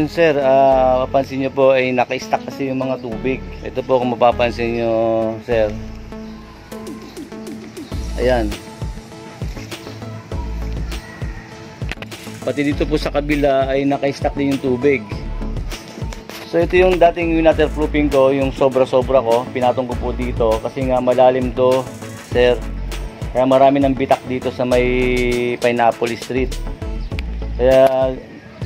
yun sir, mapapansin nyo po ay naka-stack kasi yung mga tubig. Ito po kung mapapansin nyo sir. Ayan. Pati dito po sa kabila ay naka-stack din yung tubig. So ito yung dating waterproofing ko, yung sobra-sobra ko. Pinatong ko po dito kasi nga malalim to sir. Kaya marami ng bitak dito sa may Pineapple Street. Kaya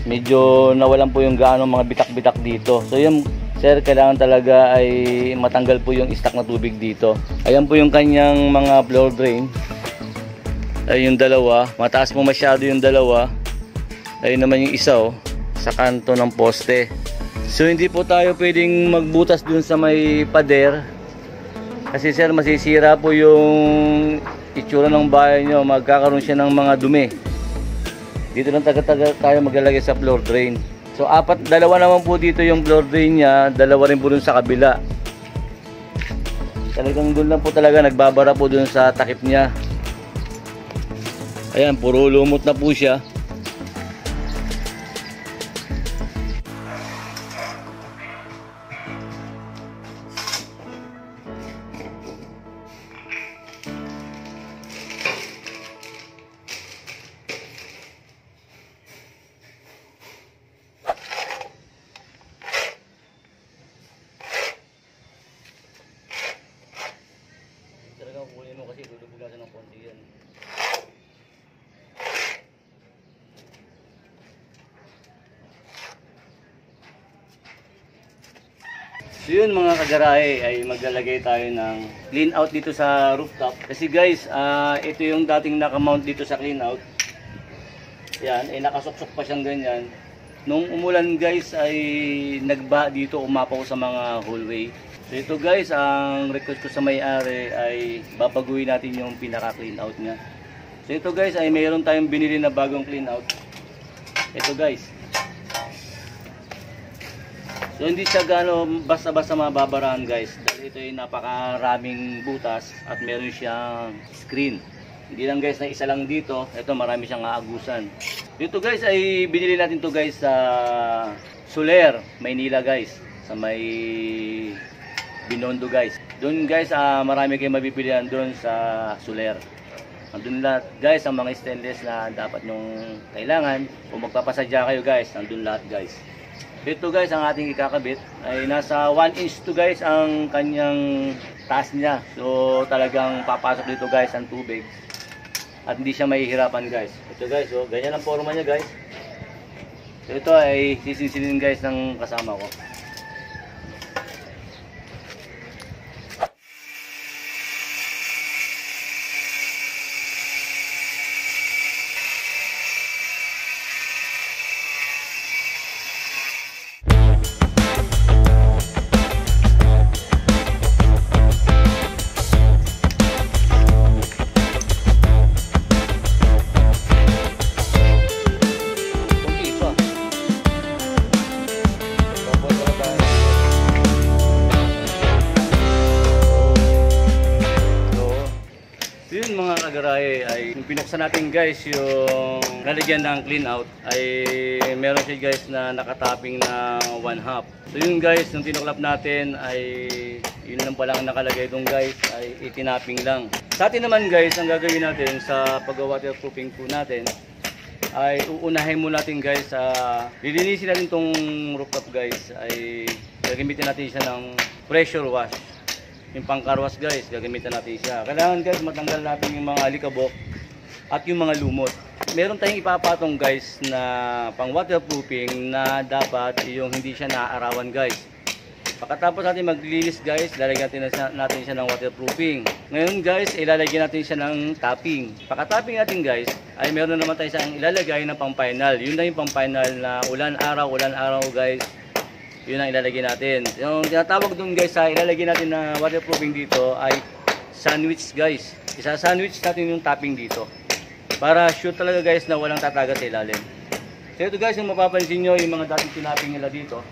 medyo nawalan po yung gaano mga bitak-bitak dito. So yun sir, kailangan talaga ay matanggal po yung stock na tubig dito. Ayan po yung kanyang mga floor drain. Ay yung dalawa, mataas po masyado yung dalawa. Ayun naman yung isa sa kanto ng poste. So hindi po tayo pwedeng magbutas dun sa may pader. Kasi sir, masisira po yung itsura ng bahay nyo. Magkakaroon siya ng mga dumi. Dito lang tayo maglalagay sa floor drain. So dalawa naman po dito yung floor drain niya. Dalawa rin po dun sa kabila. Talagang dun lang po talaga nagbabara po dun sa takip niya. Ayan, puro lumot na po siya. Kukunin mo kasi dudubugasan ng konti yan. So yun mga kagarahe, ay maglalagay tayo ng clean out dito sa rooftop. Kasi guys, ito yung dating nakamount dito sa clean out. Yan, ay nakasuksok pa siyang ganyan. Nung umulan guys ay nagba dito, umapaw sa mga hallway. So ito guys, ang request ko sa may-ari ay babaguhin natin yung pinaka clean out niya. So ito guys ay mayroon tayong binili na bagong clean out. Ito guys. So hindi siya gaano basta-basta mababarahan guys. Dahil ito ay napakaraming butas at meron siyang screen. Hindi lang guys na isa lang dito. Ito marami siyang aagusan. Dito guys ay binili natin to guys sa Soler, Maynila guys. Sa may Binondo guys. Doon guys, marami kayong mapipilian doon sa Soler. Andun lahat guys ang mga stainless na dapat nyong kailangan. Kung magpapasadya kayo guys, andun lahat guys. Dito guys, ang ating ikakabit ay nasa 1 inch to guys ang kanyang taas niya. So talagang papasok dito guys ang tubig. At hindi siya mahihirapan guys. Ito guys, ganyan ang forma niya guys. So ito ay sisinsilin guys ng kasama ko. Mga kagarahe ay pinuksan natin guys yung lalagyan ng clean out ay meron siya guys na nakatapping na 1/2. So yun guys, nung tinuklap natin ay yun lang palang nakalagay dong guys ay itinapping lang. Sa atin naman guys, ang gagawin natin sa pag-waterproofing po natin ay uunahin mo natin guys lilinisin natin tong rooftop guys ay gagamitin natin siya ng pressure wash. Yung pangkarwas guys, gagamitan natin siya. Kailangan guys matanggal natin yung mga alikabok at yung mga lumot. Meron tayong ipapatong guys na pang waterproofing na dapat yung hindi siya naaarawan guys. Pagkatapos natin maglinis guys, lalagyan natin siya ng waterproofing. Ngayon guys, ilalagyan natin siya ng topping. Pagka-topping natin guys, ay meron naman tayo siyang ilalagay na pang final. Yun na yung pang final na ulan araw guys. Yun ang ilalagay natin. Yung tinatawag dun guys sa ilalagay natin na waterproofing dito ay sandwich guys. Isa-sandwich natin yung topping dito. Para sure talaga guys na walang tatagas sa ilalim. So ito guys, yung mapapansin nyo yung mga dating tinapping nila dito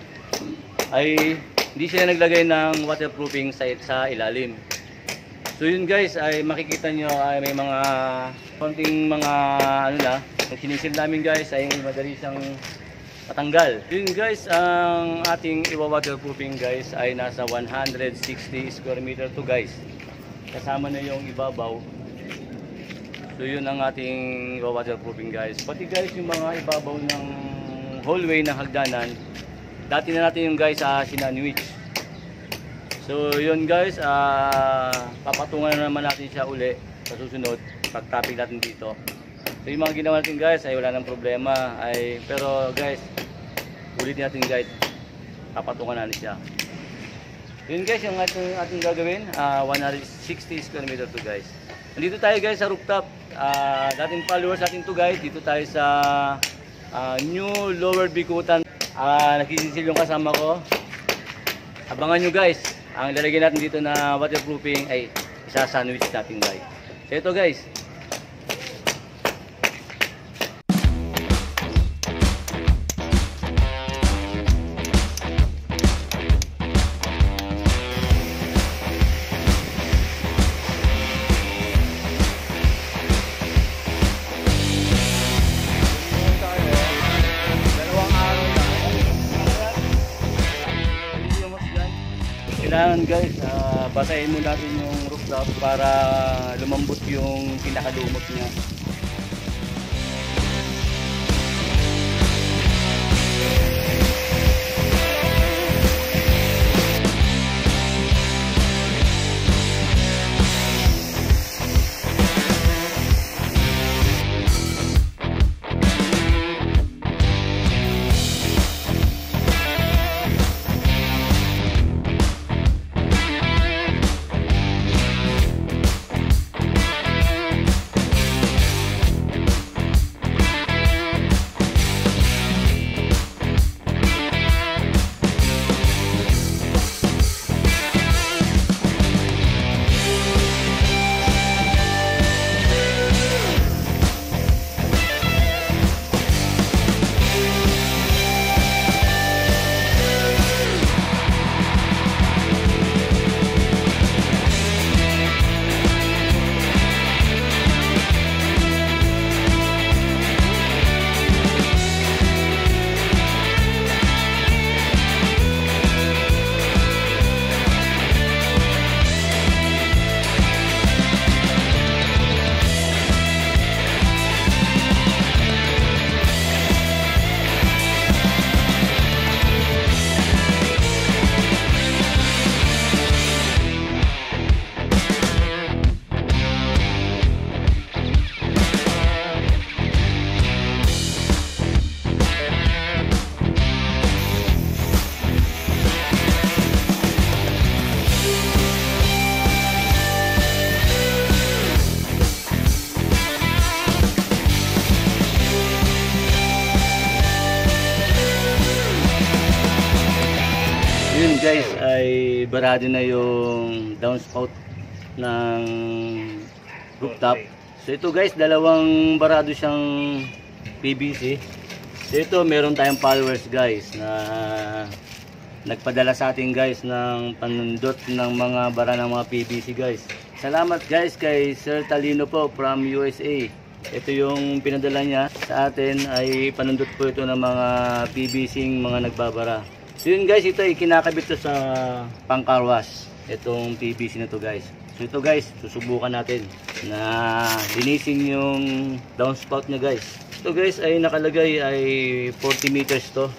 ay hindi sila naglagay ng waterproofing sa ilalim. So yun guys ay makikita nyo ay may mga konting mga ano na. Yung sinisil namin guys ay madali siyang matanggal. Yun guys, ang ating iwa-waterproofing guys ay nasa 160 square meter to guys. Kasama na yung ibabaw. So yun ang ating iwa-waterproofing guys. Pati guys yung mga ibabaw ng hallway ng hagdanan, dati na natin yung guys sinanwich. So yun guys, papatungan na naman natin siya uli sa susunod pag-topping natin dito. So yung mga ginawa natin guys ay wala nang problema, pero guys ulitin natin guys, papatungan natin siya. Yun guys yung ating gagawin, 160 square meter to guys. Nandito tayo guys sa rooftop. Dating followers natin to guys, dito tayo sa New Lower Bicutan. Nakisisil yung kasama ko. Abangan nyo guys, ang lalagyan natin dito na waterproofing ay isa-sandwich natin guys. So ito guys. Kailangan guys, basahin mo natin yung rooftop para lumambot yung pinakalumot niya. Yun guys, ay barado na yung downspout ng rooftop. So ito guys, dalawang barado siyang PVC. So ito, meron tayong followers guys na nagpadala sa atin guys ng panundot ng mga bara ng mga PVC guys. Salamat guys kay Sir Talino po from USA. Ito yung pinadala niya sa atin, ay panundot po ito ng mga PVC mga nagbabara. So yun guys, ito ay kinakabit to sa pangkarwas, itong PVC na to guys. So ito guys, susubukan natin na linisin yung downspout niya guys. Ito guys ay nakalagay ay 40 meters to.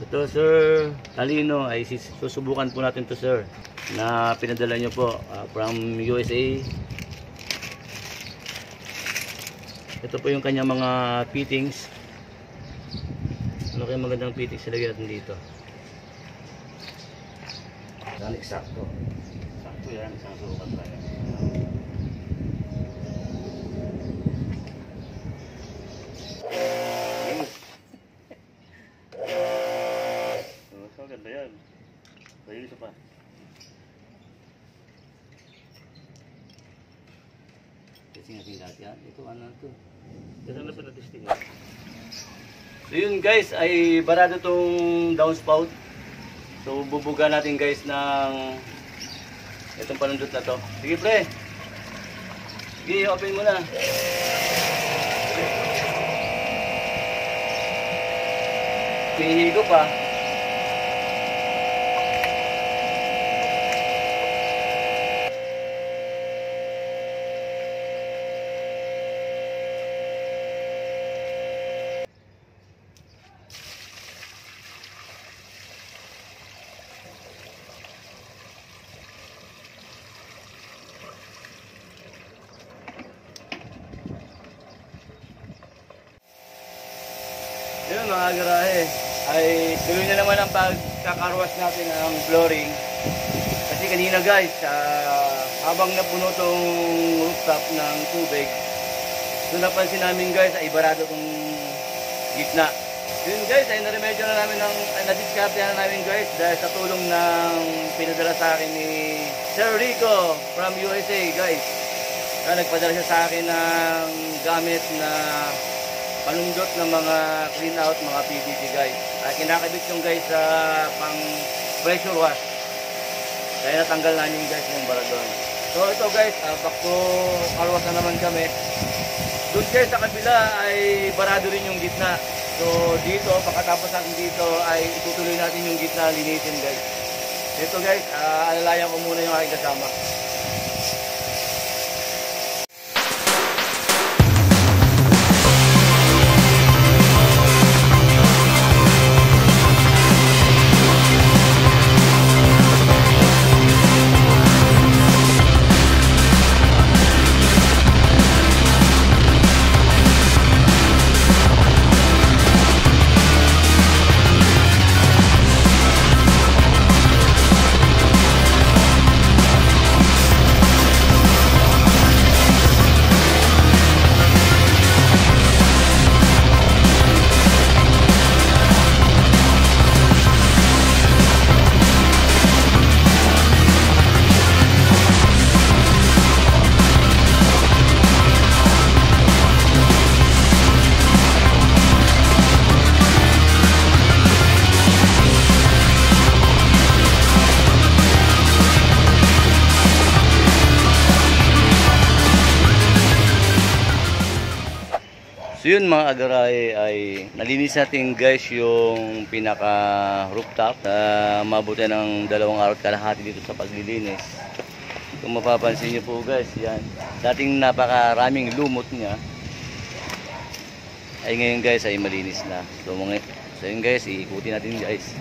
Ito Sir Talino, ay susubukan po natin to sir, na pinadala nyo po from USA. Ito po yung kanyang mga fittings. Ano kaya magandang fittings ilagay natin dito? Yan, eksakto. Sakto yan, isang sukat tayo. So, ganda yan. So, yun isa pa. Testing natin lahat yan. Ito, ano ito? Ito na sa testing. So yun guys, ay barado tong downspout. So bubuga natin guys ng itong panundot na to. Sige pre. Sige, open mo na. Pihigo pa. Yun mga garahe, ay tuloy na naman ang pagkakarwas natin ng flooring. Kasi kanina guys, habang napuno tong rooftop ng tubig, doon napansin namin guys ay ibarado tong gitna. Yun guys, ay naremedyo na namin na-discard na namin guys dahil sa tulong ng pinadala sa akin ni Sir Rico from USA guys. Nagpadala siya sa akin ng gamit na panundot ng mga clean out, mga PVC guys. Kinakabit yung guys sa pang pressure wash. Kaya natanggal namin guys yung baradon. So ito guys, back to carwash na naman kami. Doon guys sa kabila ay barado rin yung gitna. So dito, pagkatapos natin dito ay itutuloy natin yung gitna, linisin guys. Ito guys, alalayan ko muna yung aking kasama. So yun mga agarahe, ay nalinis natin guys yung pinaka rooftop. Mabuti ng 2 araw at kalahati dito sa paglilinis. Kung mapapansin nyo po guys, yan. Dating napakaraming lumot niya, ay ngayon guys ay malinis na. So yun guys, iikutin natin guys.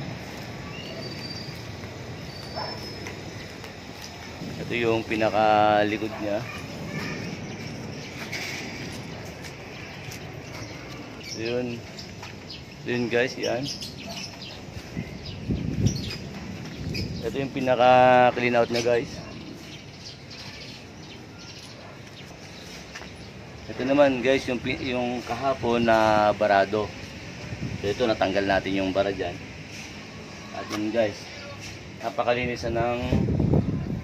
Ito yung pinaka likod niya. Yun guys, yan. Ito yung pinaka clean out na guys. Ito naman guys, yung kahapon na barado. So ito, natanggal natin yung bara dyan. At yun guys, napakalinis na ng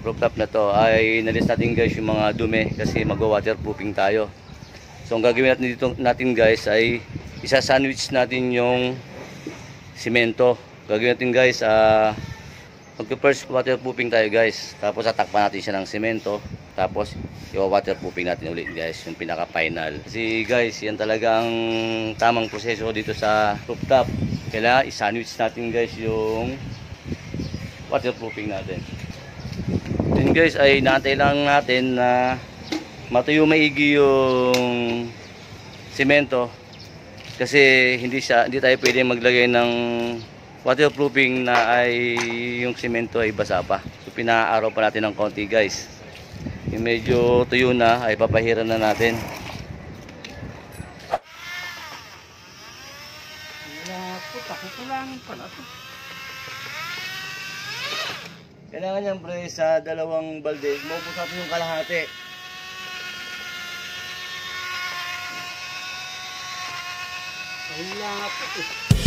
rooftop na to. Ay nalis natin guys yung mga dumi kasi magwa-waterproofing tayo. So ang gagawin natin guys ay isa-sandwich natin yung simento. Gagawin natin guys, mag-first waterproofing tayo guys. Tapos tatakpan natin siya ng simento. Tapos i-waterproofing natin ulit guys, yung pinaka-final. Kasi guys, yan talagang tamang proseso dito sa rooftop. Kailangan i-sandwich natin guys yung waterproofing natin. Then guys, ay naantay lang natin na matuyo maigi yung simento. Kasi hindi tayo pwede maglagay ng waterproofing na ay yung simento ay basa pa. So pinaaraw pa natin ng konti guys. Yung medyo tuyo na ay papahiran na natin. Kailangan niyang pre sa 2 balde, maubos natin yung kalahati. Wala po.